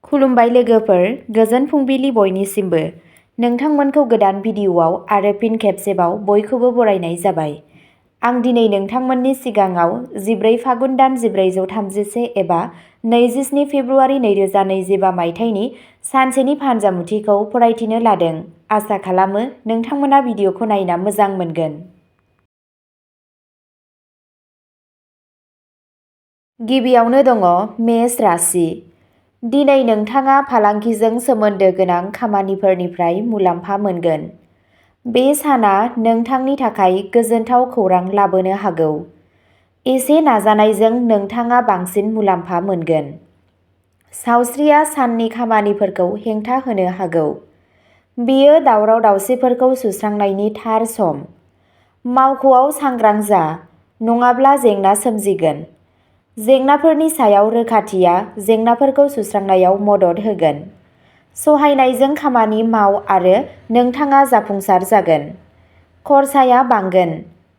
खुलुमबाय लोगोफोर, गोजोन फुंबिलि बयनिसिमबो। नोंथांमोनखौ गोदान भिडिअ'आव आरो फिन खेबसेबाव बयखौबो बरायनाय जाबाय। आं दिनै नोंथांमोननि सिगाङाव 14 फागुन दान 1431 एबा 27 फेब्रुआरि 2025 मायथाइनि सानसेनि फानजामुथिखौ फरायथिनो लादों। आसा खालामो नोंथांमोना भिडिअ'खौ नायना मोजां मोनगोन। गिबियावनो दङ मेष राशि। दिनै नोंथाङा फालांगिजों सोमोन्दो गोनां खामानिफोरनिफ्राय मुलाम्फा मोनगोन। बे साना नोंथांनि थाखाय गोजोनथाव खौरां लाबोनो हागौ। एसे नाजानायजों नोंथाङा बांसिन मुलाम्फा मोनगोन। सावस्रिया साननि खामानिफोरखौ हेंथा होनो हागौ। बेयो दावराव-दावसिफोरखौ सुस्रांनायनि थार सम। मावख'आव सांग्रां जा, नङाब्ला जेंना सोमजिगोन। जेंनाफोरनि सायाव रोखाथिया जेंनाफोरखौ सुस्रांनायाव मदद होगोन। सहायनायजों खामानि माव आरो नोंथाङा जाफुंसार जागोन। खरसाया बांगोन।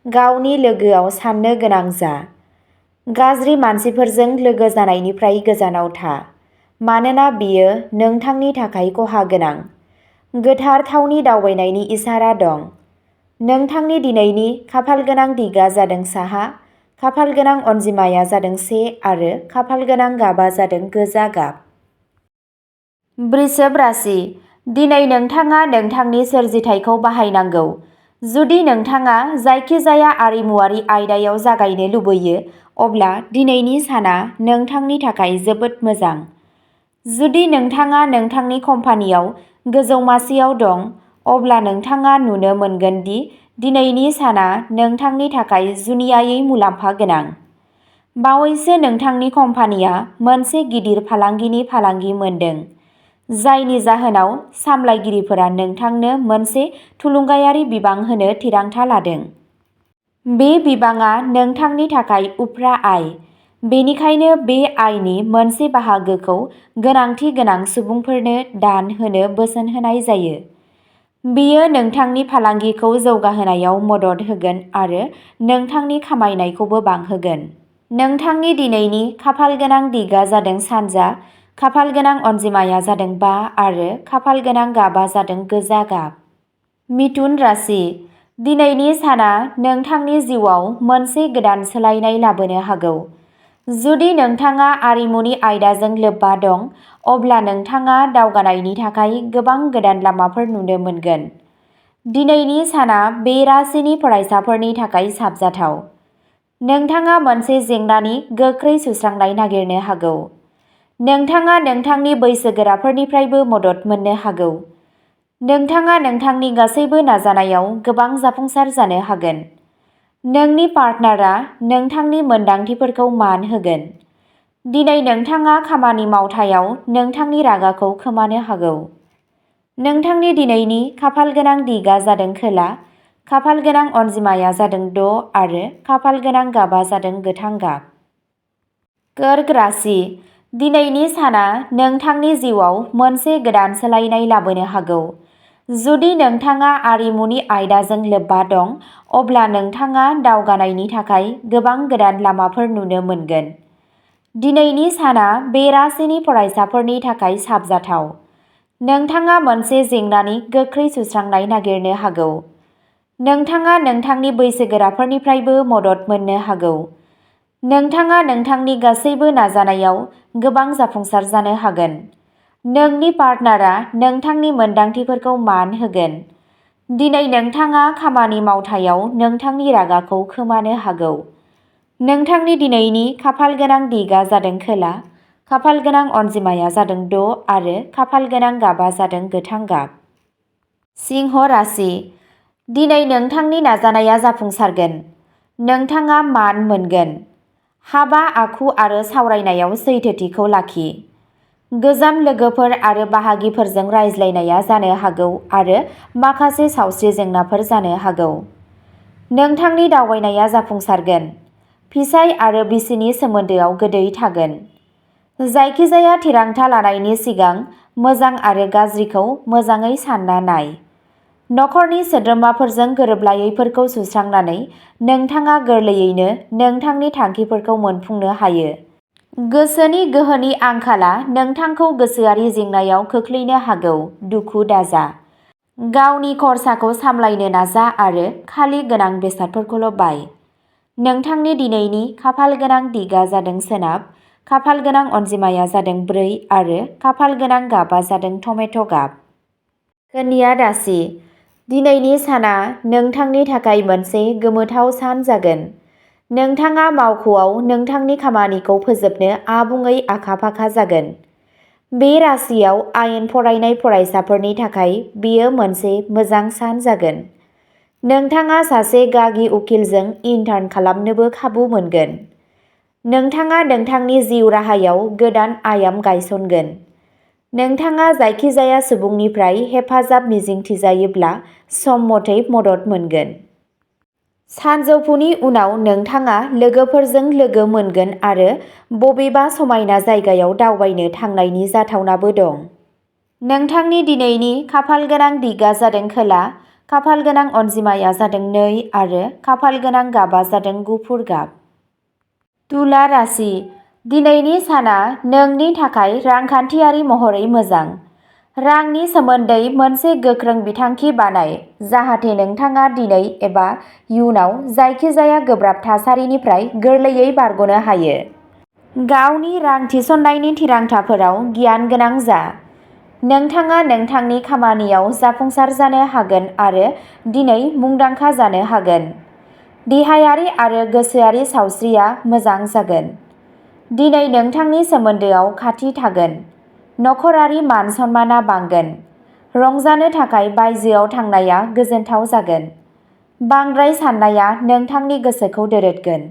गावनि लोगोआव साननो गोनां जा। गाज्रि मानसिफोरजों लोगो जानायनिफ्राय गोजानाव था, मानोना बेयो नोंथांनि थाखाय खहा गोनां। गोथार थावनि दावबायनायनि इसारा दं। नोंथांनि दिनैनि खाफालगोनां दिगा जादों साहा, खाफालगोनां अनजिमाया जादों 1 आरो खाफालगोनां गाबा जादों गोजा गाब। वृषभ राशि। दिनै नोंथाङा नोंथांनि सोरजिथायखौ बाहायनांगौ। जुदि नोंथाङा जायखिजाया आरिमुआरि आयदायाव जागायनो लुबैयो, अब्ला दिनैनि साना नोंथांनि थाखाय जोबोद मोजां। जुदि नोंथाङा नोंथांनि कम्पानियाव गोजौ मासिआव दं, अब्ला नोंथाङा नुनो मोनगोन दि दिनैनि साना नोंथांनि थाखाय जुनियायै मुलाम्फा गोनां। बावैसो नोंथांनि कम्पानिया मोनसे गिदिर फालांगिनि फालांगि मोनदों, जायनि जाहोनाव सामलायगिरिफोरा नोंथांनो मोनसे थुलुंगायारि बिबां होनो थिरांथा लादों। बे बिबाङा नोंथांनि थाखाय उफ्रा आय, बेनिखायनो बे आयनि मोनसे बाहागोखौ गोनांथि गोनां सुबुंफोरनो दान होनो बोसोन होनाय जायो। बेयो नोंथांनि फालांगिखौ जौगाहोनायाव मदद होगोन आरो नोंथांनि खामायनायखौबो बांहोगोन। नोंथांनि दिनैनि खाफालगोनां दिगा जादों सानजा, खाफालगोनां अनजिमाया जादों 5 आरो खाफालगोनां गाबा जादों गोजा गाब। मिथुन राशि। दिनैनि साना नोंथांनि जिउआव मोनसे गोदान सोलायनाय लाबोनो हागौ। जुदि नोंथाङा आरिमुनि आयदाजों लोब्बा दं, अब्ला नोंथाङा दावगानायनि थाखाय गोबां गोदान लामाफोर नुनो मोनगोन। दिनैनि साना बे राशिनि फरायसाफोरनि थाखाय साबजाथाव। नोंथाङा मोनसे जेंनानि गोख्रै सुस्रांनाय नागिरनो हागौ। नोंथाङा नोंथांनि बैसोगोराफोरनिफ्रायबो मदद मोननो हागौ। नोंथाङा नोंथांनि गासैबो नाजानायाव गोबां जाफुंसार जानो हागोन। नोंनि पार्टनारआ नोंथांनि मोनदांथिफोरखौ मान होगोन। दिनै नोंथाङा खामानि मावथायाव नोंथांनि रागाखौ खोमानो हागौ। नोंथांनि दिनैनि खाफालगोनां दिगा जादों खोला, खाफालगोनां अनजिमाया जादों 6 आरो खाफालगोनां गाबा जादों गोथां गाब। कर्क राशि। दिनैनि साना नोंथांनि जिउआव मोनसे गोदान सोलायनाय लाबोनो हागौ। जुदि नोंथाङा आरिमुनि आयदाजों लोब्बा दं, अब्ला नोंथाङा दावगानायनि थाखाय गोबां गोदान लामाफोर नुनो मोनगोन। दिनैनि साना बे राशिनि फरायसाफोरनि थाखाय साबजाथाव। नोंथाङा मोनसे जेंनानि गोख्रै सुस्रांनाय नागिरनो हागौ। नोंथाङा नोंथांनि बैसोगोराफोरनिफ्रायबो मदद मोननो हागौ। नोंथाङा नोंथांनि गासैबो नाजानायाव गोबां जाफुंसार जानो हागोन। नोंनि पार्टनारआ नोंथांनि मोनदांथिफोरखौ मान होगोन। दिनै नोंथाङा खामानि मावथायाव नोंथांनि रागाखौ खोमानो हागौ। नोंथांनि दिनैनि खाफालगोनां दिगा जादों खोला, खाफालगोनां अनजिमाया जादों 6 आरो खाफालगोनां गाबा जादों गोथां गाब। सिंह राशि। दिनै नोंथांनि नाजानाया जाफुंसारगोन। नोंथाङा मान मोनगोन। हाबा आखु आरो सावरायनायाव सैथोथिखौ लाखि। गोजाम लोगोफोर आरो बाहागिफोरजों रायज्लायनाया जानो हागौ आरो माखासे सावस्रि जेंनाफोर जानो हागौ। नोंथांनि दावबायनाया जाफुंसारगोन। फिसाय आरो बिसिनि सोमोन्दोआव गोदै थागोन। जायखिजाया थिरांथा लानायनि सिगां मोजां आरो गाज्रिखौ मोजाङै सानना नाय। नखरनि सोद्रोमाफोरजों गोरोबलायैफोरखौ सुस्रांनानै नोंथाङा गोरलैयैनो नोंथांनि थांखिफोरखौ मोनफुंनो हायो। गोसोनि गोहोनि आंखाला नोंथांखौ गोसोआरि जेंनायाव खोख्लैनो हागौ। दुखु दाजा। गावनि खरसाखौ सामलायनो नाजा आरो खालि गोनां बेसादफोरखौल' बाय। नोंथांनि दिनैनि खाफालगोनां दिगा जादों सोनाब, खाफालगोनां अनजिमाया जादों 4 आरो खाफालगोनां गाबा जादों टमेट' गाब। कन्या राशि। दिनैनि साना नोंथांनि थाखाय मोनसे गोमोथाव सान जागोन। नोंथाङा मावख'आव नोंथांनि खामानिखौ फोजोबनो आबुङै आखा-फाखा जागोन। बे राशियाव आयेन फरायनाय फरायसाफोरनि थाखाय बेयो मोनसे मोजां सान जागोन। नोंथाङा सासे गागि उकिलजों इन्टार्न खालामनोबो खाबु मोनगोन। नोंथाङा नोंथांनि जिउ राहायाव गोदान आयाम गायसनगोन। नोंथाङा जायखिजाया सुबुंनिफ्राय हेफाजाब मिजिंथिजायोब्ला सम मथै मदद मोनगोन। सानजौफुनि उनाव नोंथाङा लोगोफोरजों लोगो मोनगोन आरो बबेबा समायना जायगायाव दावबायनो थांनायनि जाथावनाबो दं। नोंथांनि दिनैनि खाफालगोनां दिगा जादों खोला, खाफालगोनां अनजिमाया जादों 2 आरो खाफालगोनां गाबा जादों गुफुर गाब। तुला राशि। दिनैनि साना नोंनि थाखाय रांखान्थियारि महरै मोजां। रांनि सोमोन्दै मोनसे गोख्रों बिथांखि बानाय जाहाथे नोंथाङा दिनै एबा इयुनाव जायखिजाया गोब्राब थासारिनिफ्राय गोरलैयै बारग'नो हायो। गावनि रां थिसननायनि थिरांथाफोराव गियान गोनां जा। नोंथाङा नोंथांनि खामानियाव जाफुंसार जानो हागोन आरो दिनै मुंदांखा जानो हागोन। देहायारि आरो गोसोआरि सावस्रिया मोजां जागोन। दिनै नोंथांनि सोमोन्दोआव खाथि थागोन। नखरारि मान-सन्माना बांगोन। रंजानो थाखाय बायजोआव थांनाया गोजोनथाव जागोन। बांद्राय साननाया नोंथांनि गोसोखौ दोरदगोन।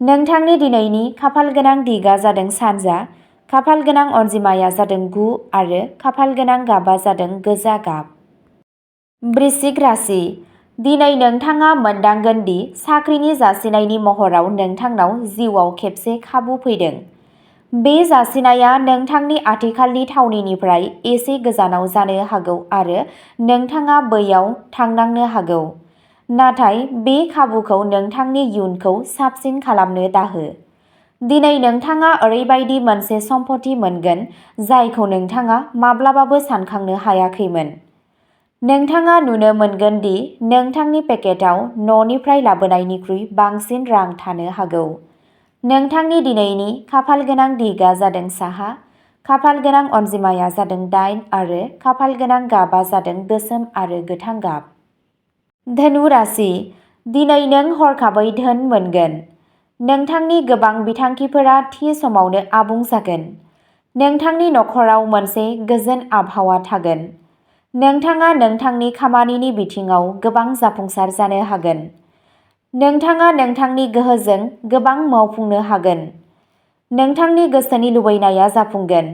नोंथांनि दिनैनि खाफालगोनां दिगा जादों सानजा, खाफालगोनां अनजिमाया जादों 9 आरो खाफालगोनां गाबा जादों गोजा गाब। वृश्चिक राशि। दिनै नोंथाङा मोनदांगोन दि साख्रिनि जासिनायनि महराव नोंथांनाव जिउआव खेबसे खाबु फैदों। बे जासिनाया नोंथांनि आथिखालनि थावनिनिफ्राय एसे गोजानाव जानो हागौ आरो नोंथाङा बैयाव थांनांनो हागौ। नाथाय बे खाबुखौ नोंथांनि इयुनखौ साबसिन खालामनो दाहो। दिनै नोंथाङा ओरैबायदि मोनसे सम्पथि मोनगोन जायखौ नोंथाङा माब्लाबाबो सानखांनो हायाखैमोन। नोंथाङा नुनो मोनगोन दि नोंथांनि पकेटाव न'निफ्राय लाबोनायनिख्रुइ बांसिन रां थानो हागौ। नोंथांनि दिनैनि खाफालगोनां दिगा जादों साहा, खाफालगोनां अनजिमाया जादों 8 आरो खाफालगोनां गाबा जादों गोसोम आरो गोथां गाब। धनु राशि। दिनै नों हरखाबै धोन मोनगोन। नोंथांनि गोबां बिथांखिफोरा थि समावनो आबुं जागोन। नोंथांनि नखराव मोनसे गोजोन आबहावा थागोन। नोंथाङा नोंथांनि खामानिनि बिथिङाव गोबां जाफुंसार जानो हागोन। नोंथाङा नोंथांनि गोहोजों गोबां मावफुंनो हागोन। नोंथांनि गोसोनि लुबैनाया जाफुंगोन।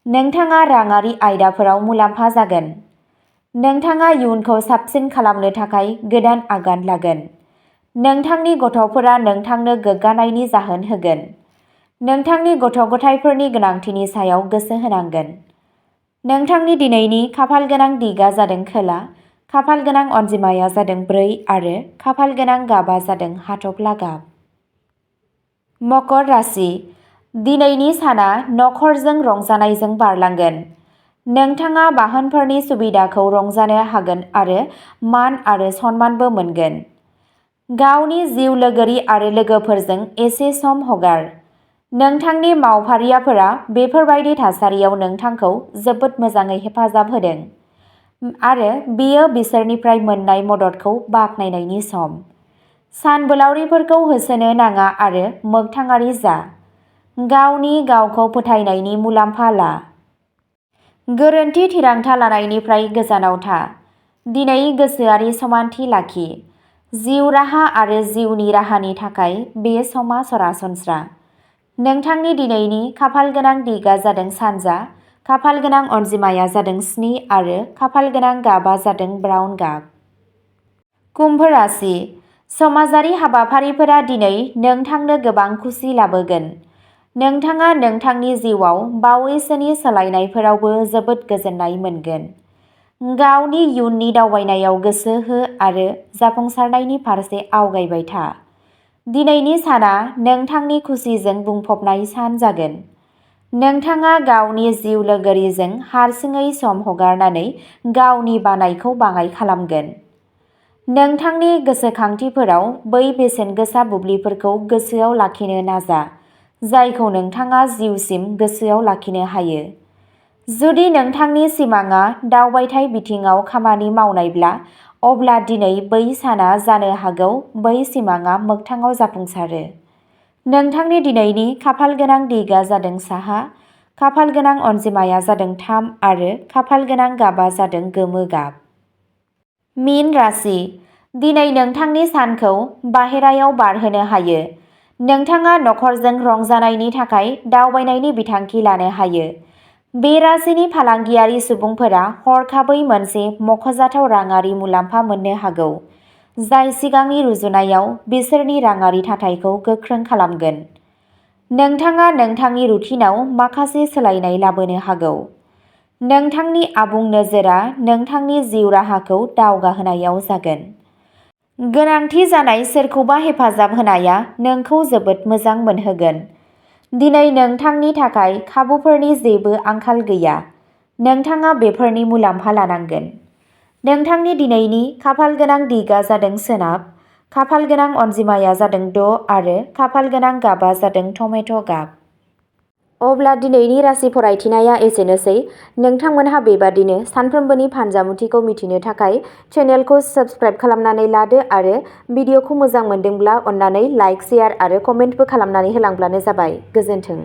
नोंथाङा राङारि आयदाफोराव मुलाम्फा जागोन। नोंथाङा इयुनखौ साबसिन खालामनो थाखाय गोदान आगान लागोन। नोंथांनि गथ'फोरा नोंथांनो गोग्गानायनि जाहोन होगोन। नोंथांनि गथ'-गथायफोरनि गोनांथिनि सायाव गोसो होनांगोन। नोंथांनि दिनैनि खाफालगोनां दिगा जादों खोला, खाफालगोनां अनजिमाया जादों 4 आरो खाफालगोनां गाबा जादों हाथफ्ला गाब। मकर राशि। दिनैनि साना नखरजों रंजानायजों बारलांगोन। नोंथाङा बाहनफोरनि सुबिदाखौ रंजानो हागोन आरो मान आरो सनमानबो मोनगोन। गावनि जिउ लोगोरि आरो लोगोफोरजों एसे सम हगार। नोंथांनि मावफारियाफोरा बेफोरबायदि थासारियाव नोंथांखौ जोबोद मोजाङै हेफाजाब होदों आरो बेयो बिसोरनिफ्राय मोन्नाय मददखौ बाख्नायनायनि सम। सानबोलावरिफोरखौ होसोनो नाङा आरो मोगथाङारि जा। गावनि गावखौ फोथायनायनि मुलाम्फा ला। गोरोन्थि थिरांथा लानायनिफ्राय गोजानाव था। दिनै गोसोआरि समानथि लाखि। जिउ राहा आरो जिउनि राहानि थाखाय बे समा सरासनस्रा। नोंथांनि दिनैनि खाफालगोनां दिगा जादों सानजा, खाफालगोनां अनजिमाया जादों 7 आरो खाफालगोनां गाबा जादों ब्राउन गाब। कुम्भ राशि। समाजारि हाबाफारिफोरा दिनै नोंथांनो गोबां खुसि लाबोगोन। नोंथाङा नोंथांनि जिउआव बावैसोनि सोलायनायफोरावबो जोबोद गोजोननाय मोनगोन। गावनि इयुननि दावबायनायाव गोसो हो आरो जाफुंसारनायनि फारसे आवगायबाय था। दिनैनि साना नोंथांनि खुसिजों बुंफबनाय सान जागोन। नोंथाङा गावनि जिउ लोगोरिजों हारसिङै सम हगारनानै गावनि बानायखौ बाङाइ खालामगोन। नोंथांनि गोसोखांथिफोराव बै बेसेनगोसा बुब्लिफोरखौ गोसोआव लाखिनो नाजा, जायखौ नोंथाङा जिउसिम गोसोआव लाखिनो हायो। जुदि नोंथांनि सिमांआ दावबायथाय बिथिङाव खामानि मावनायब्ला, अब्ला दिनै बै साना जानो हागौ बै सिमांआ मोगथाङाव जाफुंसारो। नोंथांनि दिनैनि खाफालगोनां दिगआ जादों साहा, खाफालगोनां अनजिमाया जादों 3 आरो खाफालगोनां गाबआ जादों गोमो गाब। मीन राशि, दिनै नोंथांनि सानखौ बाहेरायाव बारहोनो हायो। नोंथाङा नखरजों रंजानायनि थाखाय दावबायनायनि बिथांखि लानो हायो। बे राशिनि फालांगियारि सुबुंफोरा हरखाबै मोनसे मख'जाथाव राङारि मुलाम्फा मोननो हागौ, जाय सिगांनि रुजुनायाव बिसोरनि राङारि थाथायखौ गोख्रों खालामगोन। नोंथाङा नोंथांनि रुटिनआव माखासे सोलायनाय लाबोनो हागौ। नोंथांनि आबुं नोजोरआ नोंथांनि जिउ राहाखौ दावगाहोनायाव जागोन। गोनांथि जानाय सोरखौबा हेफाजाब होनाया नोंखौ जोबोद मोजां मोनहोगोन। दिनै नोंथांनि थाखाय खाबुफोरनि जेबो आंखाल गैया। नोंथाङा बेफोरनि मुलाम्फा लानांगोन। नोंथांनि दिनैनि खाफालगोनां दिगआ जादों सोनाब, खाफालगोनां अनजिमाया जादों 6 आरो खाफालगोनां गाबआ जादों टमेट' गाब। अब्ला दिनैनि राशि फरायथिनाया एसेनोसै। नोंथांमोनहा बेबादिनो सानफ्रोमबोनि फानजामुथिखौ मिथिनो थाखाय चेनेलखौ साबस्क्राइब खालामनानै लादो आरो भिडिअखौ मोजां मोनदोंब्ला अन्नानै लाइक, शेयार आरो कमेन्टबो खालामनानै होलांब्लानो जाबाय। गोजोन्थों।